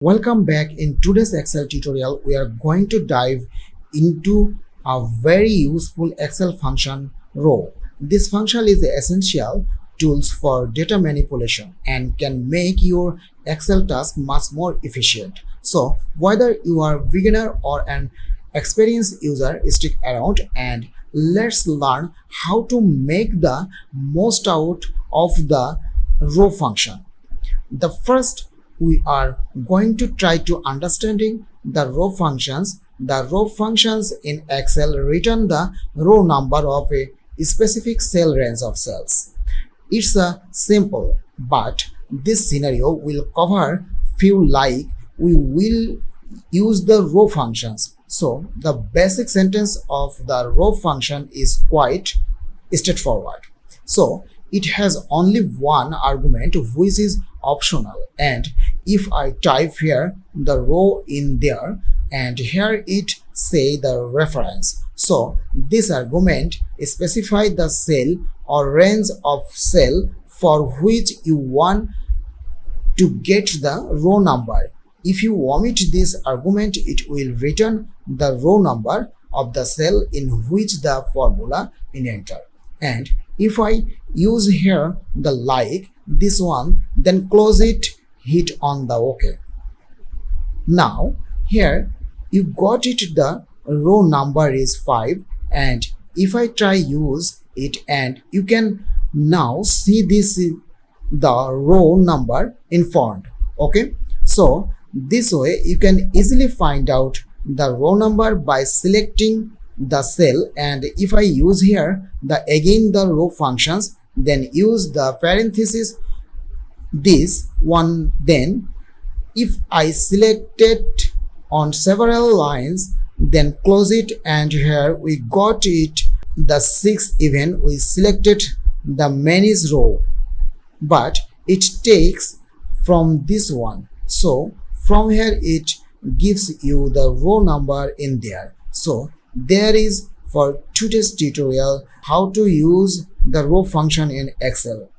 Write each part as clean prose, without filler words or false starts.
Welcome back. In today's Excel tutorial, we are going to dive into a very useful Excel function row. This function is essential tools for data manipulation and can make your Excel task much more efficient. So whether you are a beginner or an experienced user, stick around and let's learn how to make the most out of the row function. The first, we are going to try to understanding the row functions. The row functions in Excel return the row number of a specific cell range of cells. It's a simple, but this scenario will cover few like we will use the row functions. So the basic sentence of the row function is quite straightforward. So it has only one argument which is optional, and if I type here the row in there and here it say the reference, so this argument specify the cell or range of cell for which you want to get the row number. If you omit this argument, it will return the row number of the cell in which the formula is entered. And if I use here the like this one, then close it, hit on the OK. Now here you got it, the row number is 5, and if I try use it, and you can now see this is the row number in font. Okay, so this way you can easily find out the row number by selecting the cell, and if I use here the again the row functions, then use the parenthesis this one, then if I select it on several lines, then close it, and here we got it the 6th even we selected the manage row, but it takes from this one, so from here it gives you the row number in there. So there is for today's tutorial how to use the row function in Excel.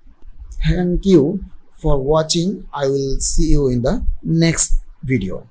Thank you for watching. I will see you in the next video.